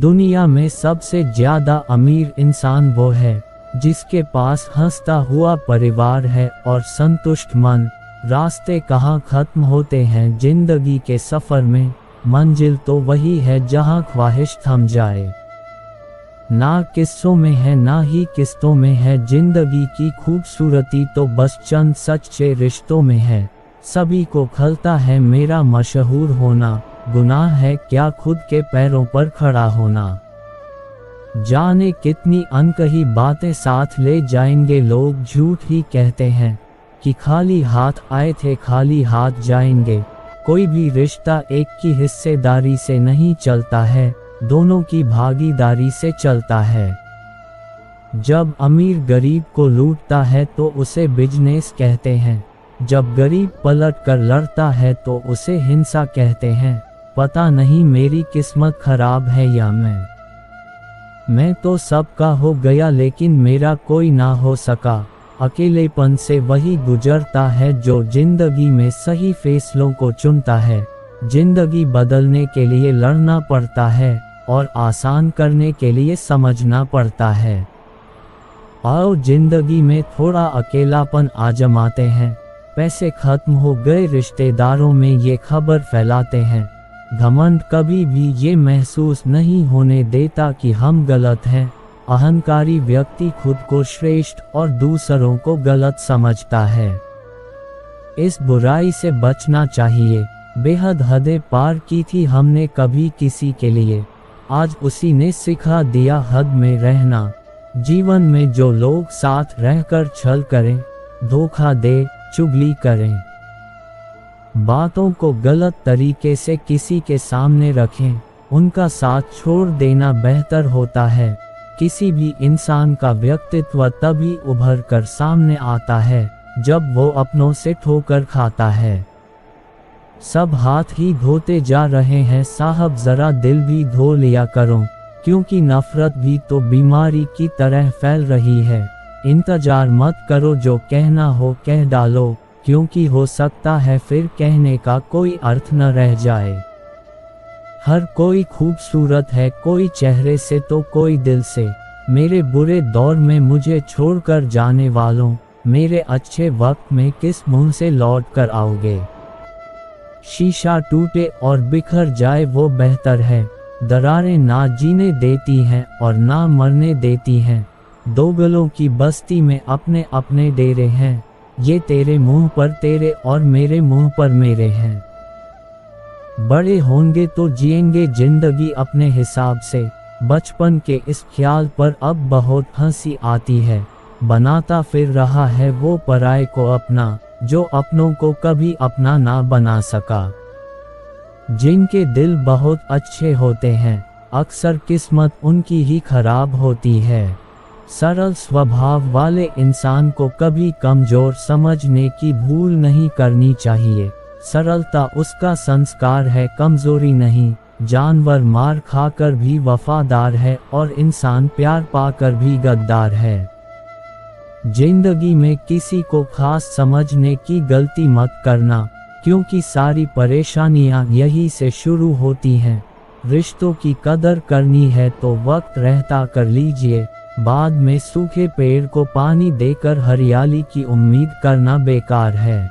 दुनिया में सबसे ज्यादा अमीर इंसान वो है जिसके पास हंसता हुआ परिवार है और संतुष्ट मन। रास्ते कहाँ खत्म होते हैं जिंदगी के सफर में, मंजिल तो वही है जहाँ ख्वाहिश थम जाए। ना किस्सों में है ना ही किस्तों में है, जिंदगी की खूबसूरती तो बस चंद सच्चे रिश्तों में है। सभी को खलता है मेरा मशहूर होना, गुनाह है क्या खुद के पैरों पर खड़ा होना। जाने कितनी अनकही बातें साथ ले जाएंगे लोग, झूठ ही कहते हैं कि खाली हाथ आए थे खाली हाथ जाएंगे। कोई भी रिश्ता एक की हिस्सेदारी से नहीं चलता है, दोनों की भागीदारी से चलता है। जब अमीर गरीब को लूटता है तो उसे बिजनेस कहते हैं, जब गरीब पलट कर लड़ता है तो उसे हिंसा कहते हैं। पता नहीं मेरी किस्मत खराब है या मैं तो सबका हो गया लेकिन मेरा कोई ना हो सका। अकेलेपन से वही गुजरता है जो जिंदगी में सही फैसलों को चुनता है। जिंदगी बदलने के लिए लड़ना पड़ता है और आसान करने के लिए समझना पड़ता है। आओ जिंदगी में थोड़ा अकेलापन आजमाते हैं, पैसे खत्म हो गए रिश्तेदारों में ये खबर फैलाते हैं। घमंड कभी भी ये महसूस नहीं होने देता कि हम गलत हैं। अहंकारी व्यक्ति खुद को श्रेष्ठ और दूसरों को गलत समझता है। इस बुराई से बचना चाहिए, बेहद हदें पार की थी हमने कभी किसी के लिए, आज उसी ने सिखा दिया हद में रहना। जीवन में जो लोग साथ रहकर छल करें, धोखा दे, चुगली करें, बातों को गलत तरीके से किसी के सामने रखें, उनका साथ छोड़ देना बेहतर होता है। किसी भी इंसान का व्यक्तित्व तभी उभर कर सामने आता है जब वो अपनों से ठोकर खाता है। सब हाथ ही धोते जा रहे हैं साहब, जरा दिल भी धो लिया करो, क्योंकि नफरत भी तो बीमारी की तरह फैल रही है। इंतजार मत करो, जो कहना हो कह डालो, क्योंकि हो सकता है फिर कहने का कोई अर्थ न रह जाए। हर कोई खूबसूरत है, कोई चेहरे से तो कोई दिल से। मेरे बुरे दौर में मुझे छोड़कर जाने वालों, मेरे अच्छे वक्त में किस मुंह से लौट कर आओगे। शीशा टूटे और बिखर जाए वो बेहतर है, दरारें ना जीने देती हैं और ना मरने देती हैं। दो गलों की बस्ती में अपने अपने डेरे हैं, ये तेरे मुंह पर तेरे और मेरे मुंह पर मेरे हैं। बड़े होंगे तो जिएंगे जिंदगी अपने हिसाब से, बचपन के इस ख्याल पर अब बहुत हंसी आती है। बनाता फिर रहा है वो पराये को अपना, जो अपनों को कभी अपना ना बना सका। जिनके दिल बहुत अच्छे होते हैं, अक्सर किस्मत उनकी ही खराब होती है। सरल स्वभाव वाले इंसान को कभी कमजोर समझने की भूल नहीं करनी चाहिए। सरलता उसका संस्कार है, कमजोरी नहीं। जानवर मार खाकर भी वफादार है और इंसान प्यार पाकर भी गद्दार है। जिंदगी में किसी को खास समझने की गलती मत करना, क्योंकि सारी परेशानियां यही से शुरू होती हैं। रिश्तों की कदर करनी है तो वक्त रहता कर लीजिए, बाद में सूखे पेड़ को पानी देकर हरियाली की उम्मीद करना बेकार है।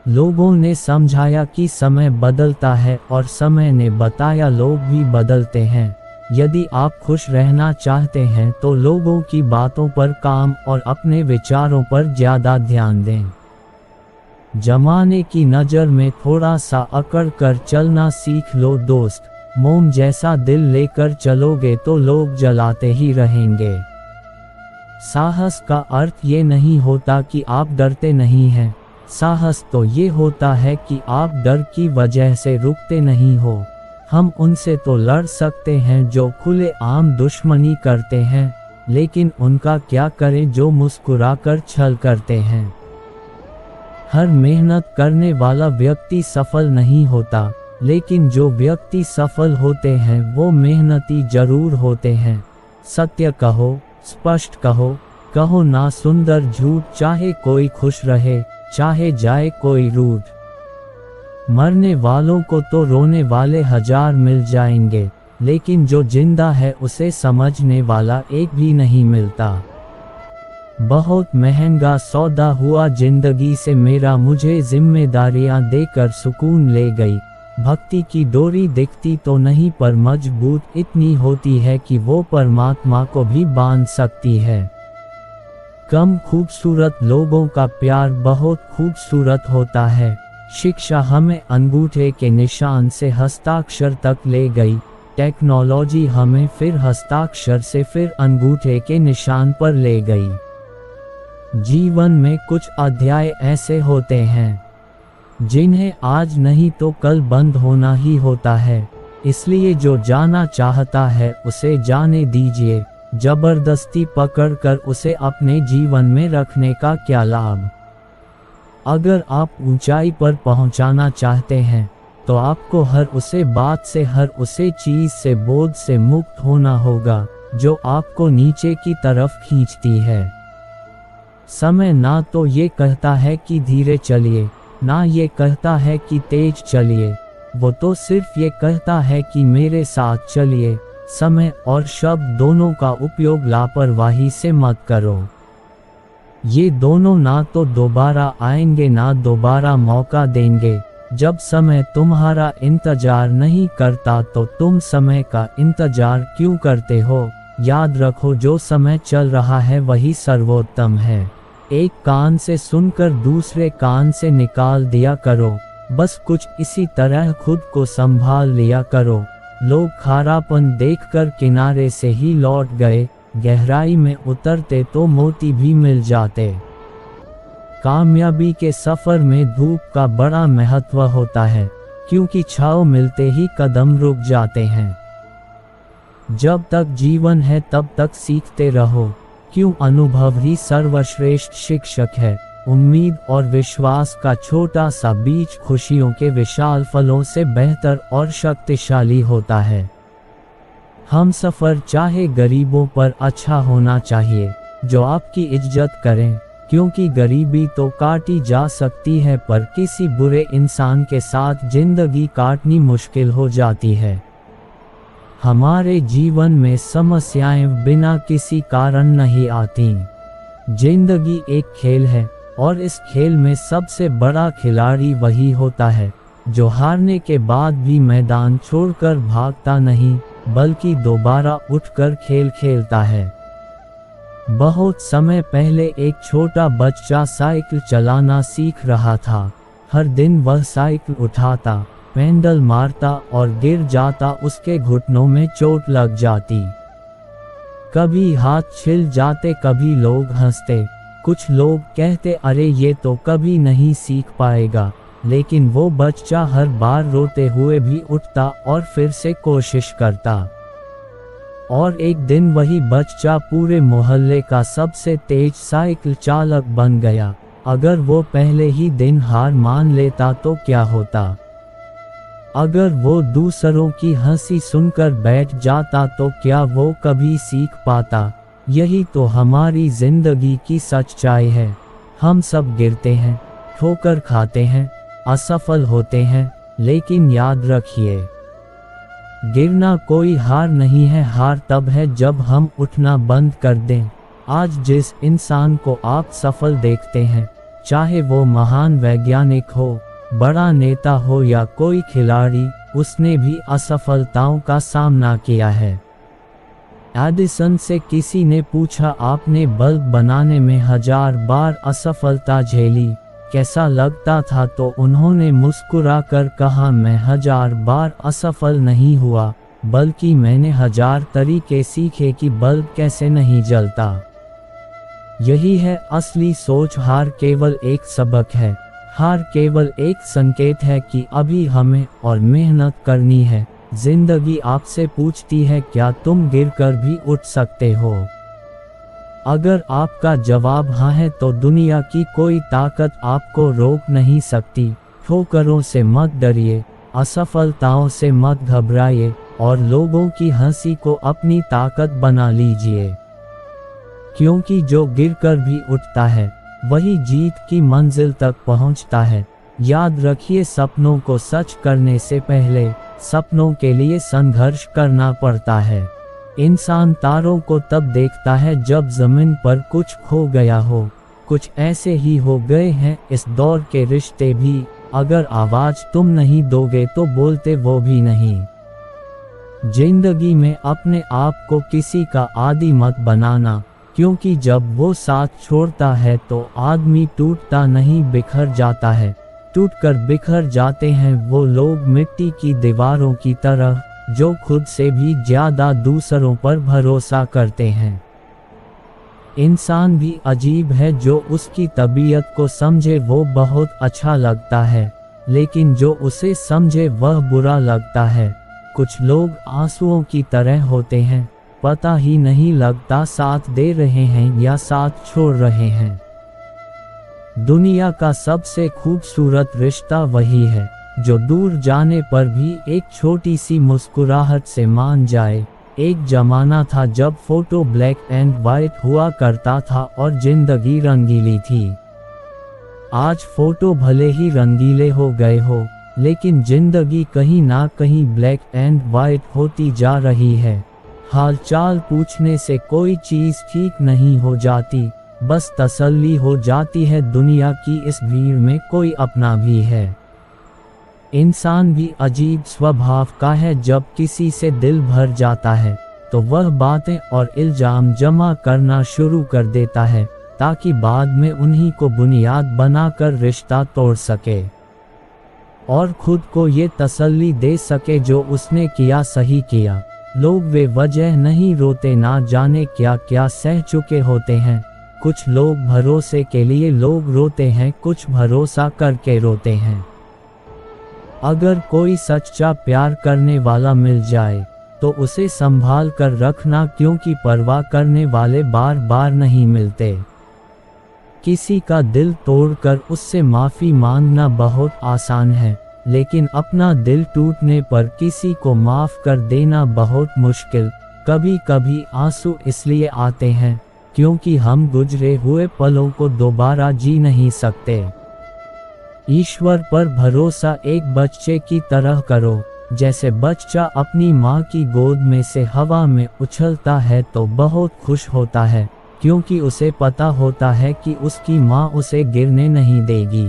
लोगों ने समझाया कि समय बदलता है और समय ने बताया लोग भी बदलते हैं। यदि आप खुश रहना चाहते हैं तो लोगों की बातों पर काम और अपने विचारों पर ज्यादा ध्यान दें। जमाने की नज़र में थोड़ा सा अकड़ कर चलना सीख लो दोस्त, मोम जैसा दिल लेकर चलोगे तो लोग जलाते ही रहेंगे। साहस का अर्थ ये नहीं होता कि आप डरते नहीं हैं, साहस तो ये होता है कि आप डर की वजह से रुकते नहीं हो। हम उनसे तो लड़ सकते हैं जो खुले आम दुश्मनी करते हैं, लेकिन उनका क्या करें जो मुस्कुराकर छल करते हैं। हर मेहनत करने वाला व्यक्ति सफल नहीं होता, लेकिन जो व्यक्ति सफल होते हैं वो मेहनती जरूर होते हैं। सत्य कहो, स्पष्ट कहो, कहो ना सुंदर झूठ, चाहे कोई खुश रहे चाहे जाए कोई रूठ। मरने वालों को तो रोने वाले हजार मिल जाएंगे, लेकिन जो जिंदा है उसे समझने वाला एक भी नहीं मिलता। बहुत महंगा सौदा हुआ जिंदगी से मेरा, मुझे जिम्मेदारियां देकर सुकून ले गई। भक्ति की डोरी दिखती तो नहीं पर मजबूत इतनी होती है कि वो परमात्मा को भी बांध सकती है। कम खूबसूरत लोगों का प्यार बहुत खूबसूरत होता है। शिक्षा हमें अंगूठे के निशान से हस्ताक्षर तक ले गई, टेक्नोलॉजी हमें फिर हस्ताक्षर से फिर अंगूठे के निशान पर ले गई। जीवन में कुछ अध्याय ऐसे होते हैं जिन्हें आज नहीं तो कल बंद होना ही होता है, इसलिए जो जाना चाहता है उसे जाने दीजिए। जबरदस्ती पकड़कर उसे अपने जीवन में रखने का क्या लाभ। अगर आप ऊंचाई पर पहुंचाना चाहते हैं तो आपको हर उसे बात से, हर उसे चीज से, बोझ से मुक्त होना होगा जो आपको नीचे की तरफ खींचती है। समय ना तो ये कहता है कि धीरे चलिए, ना ये कहता है कि तेज चलिए, वो तो सिर्फ ये कहता है कि मेरे साथ चलिए। समय और शब्द दोनों का उपयोग लापरवाही से मत करो। ये दोनों ना तो दोबारा आएंगे ना दोबारा मौका देंगे। जब समय तुम्हारा इंतजार नहीं करता तो तुम समय का इंतजार क्यों करते हो। याद रखो, जो समय चल रहा है वही सर्वोत्तम है। एक कान से सुनकर दूसरे कान से निकाल दिया करो। बस कुछ इसी तरह खुद को संभाल लिया करो। लोग खारापन देखकर किनारे से ही लौट गए, गहराई में उतरते तो मोती भी मिल जाते। कामयाबी के सफर में धूप का बड़ा महत्व होता है, क्योंकि छांव मिलते ही कदम रुक जाते हैं। जब तक जीवन है तब तक सीखते रहो, क्यों अनुभव ही सर्वश्रेष्ठ शिक्षक है। उम्मीद और विश्वास का छोटा सा बीज खुशियों के विशाल फलों से बेहतर और शक्तिशाली होता है। हम सफ़र चाहे गरीबों पर अच्छा होना चाहिए, जो आपकी इज्जत करें, क्योंकि गरीबी तो काटी जा सकती है पर किसी बुरे इंसान के साथ जिंदगी काटनी मुश्किल हो जाती है। हमारे जीवन में समस्याएं बिना किसी कारण नहीं आती। जिंदगी एक खेल है और इस खेल में सबसे बड़ा खिलाड़ी वही होता है जो हारने के बाद भी मैदान छोड़कर भागता नहीं, बल्कि दोबारा उठकर खेल खेलता है। बहुत समय पहले एक छोटा बच्चा साइकिल चलाना सीख रहा था। हर दिन वह साइकिल उठाता, पेडल मारता और गिर जाता, उसके घुटनों में चोट लग जाती। कभी हाथ छिल जाते, कभी लोग हंसते, कुछ लोग कहते अरे ये तो कभी नहीं सीख पाएगा, लेकिन वो बच्चा हर बार रोते हुए भी उठता और फिर से कोशिश करता। और एक दिन वही बच्चा पूरे मोहल्ले का सबसे तेज साइकिल चालक बन गया। अगर वो पहले ही दिन हार मान लेता तो क्या होता। अगर वो दूसरों की हंसी सुनकर बैठ जाता तो क्या वो कभी सीख पाता। यही तो हमारी जिंदगी की सच्चाई है। हम सब गिरते हैं, ठोकर खाते हैं, असफल होते हैं, लेकिन याद रखिए, गिरना कोई हार नहीं है। हार तब है जब हम उठना बंद कर दें। आज जिस इंसान को आप सफल देखते हैं, चाहे वो महान वैज्ञानिक हो, बड़ा नेता हो या कोई खिलाड़ी, उसने भी असफलताओं का सामना किया है। एडिसन से किसी ने पूछा, आपने बल्ब बनाने में 1000 बार असफलता झेली, कैसा लगता था? तो उन्होंने मुस्कुराकर कहा, मैं 1000 बार असफल नहीं हुआ, बल्कि मैंने 1000 तरीके सीखे कि बल्ब कैसे नहीं जलता। यही है असली सोच। हार केवल एक सबक है। हार केवल एक संकेत है कि अभी हमें और मेहनत करनी है। जिंदगी आपसे पूछती है, क्या तुम गिरकर भी उठ सकते हो? अगर आपका जवाब हाँ है तो दुनिया की कोई ताकत आपको रोक नहीं सकती। ठोकरों से मत डरिए, असफलताओं से मत घबराइए और लोगों की हंसी को अपनी ताकत बना लीजिए, क्योंकि जो गिरकर भी उठता है वही जीत की मंजिल तक पहुंचता है। याद रखिए, सपनों को सच करने से पहले सपनों के लिए संघर्ष करना पड़ता है। इंसान तारों को तब देखता है जब जमीन पर कुछ खो गया हो। कुछ ऐसे ही हो गए हैं इस दौर के रिश्ते भी, अगर आवाज तुम नहीं दोगे तो बोलते वो भी नहीं। जिंदगी में अपने आप को किसी का आदी मत बनाना, क्योंकि जब वो साथ छोड़ता है तो आदमी टूटता नहीं बिखर जाता है। टूटकर बिखर जाते हैं वो लोग मिट्टी की दीवारों की तरह, जो खुद से भी ज्यादा दूसरों पर भरोसा करते हैं। इंसान भी अजीब है, जो उसकी तबीयत को समझे वो बहुत अच्छा लगता है, लेकिन जो उसे समझे वह बुरा लगता है। कुछ लोग आंसुओं की तरह होते हैं, पता ही नहीं लगता साथ दे रहे हैं या साथ छोड़ रहे हैं। दुनिया का सबसे खूबसूरत रिश्ता वही है जो दूर जाने पर भी एक छोटी सी मुस्कुराहट से मान जाए। एक जमाना था जब फोटो ब्लैक एंड वाइट हुआ करता था और जिंदगी रंगीली थी। आज फोटो भले ही रंगीले हो गए हो, लेकिन जिंदगी कहीं ना कहीं ब्लैक एंड वाइट होती जा रही है। हाल चाल पूछने से कोई चीज ठीक नहीं हो जाती, बस तसल्ली हो जाती है दुनिया की इस भीड़ में कोई अपना भी है। इंसान भी अजीब स्वभाव का है, जब किसी से दिल भर जाता है तो वह बातें और इल्जाम जमा करना शुरू कर देता है, ताकि बाद में उन्हीं को बुनियाद बनाकर रिश्ता तोड़ सके और खुद को ये तसल्ली दे सके जो उसने किया सही किया। लोग वे वजह नहीं रोते, ना जाने क्या क्या सह चुके होते हैं। कुछ लोग भरोसे के लिए लोग रोते हैं, कुछ भरोसा करके रोते हैं। अगर कोई सच्चा प्यार करने वाला मिल जाए तो उसे संभाल कर रखना, क्योंकि परवाह करने वाले बार बार नहीं मिलते। किसी का दिल तोड़कर उससे माफ़ी मांगना बहुत आसान है, लेकिन अपना दिल टूटने पर किसी को माफ़ कर देना बहुत मुश्किल। कभी कभी आंसू इसलिए आते हैं क्योंकि हम गुजरे हुए पलों को दोबारा जी नहीं सकते। ईश्वर पर भरोसा एक बच्चे की तरह करो। जैसे बच्चा अपनी माँ की गोद में से हवा में उछलता है तो बहुत खुश होता है, क्योंकि उसे पता होता है कि उसकी माँ उसे गिरने नहीं देगी।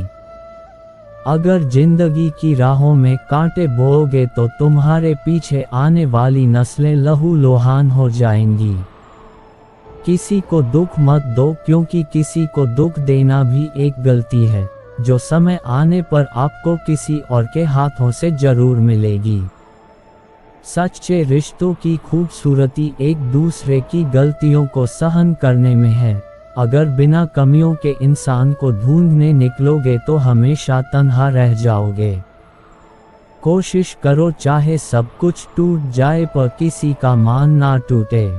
अगर जिंदगी की राहों में कांटे बोओगे तो तुम्हारे पीछे आने वाली नस्लें लहूलुहान हो जाएंगी। किसी को दुख मत दो, क्योंकि किसी को दुख देना भी एक गलती है जो समय आने पर आपको किसी और के हाथों से जरूर मिलेगी। सच्चे रिश्तों की खूबसूरती एक दूसरे की गलतियों को सहन करने में है। अगर बिना कमियों के इंसान को ढूंढने निकलोगे तो हमेशा तन्हा रह जाओगे। कोशिश करो चाहे सब कुछ टूट जाए पर किसी का मान ना टूटे।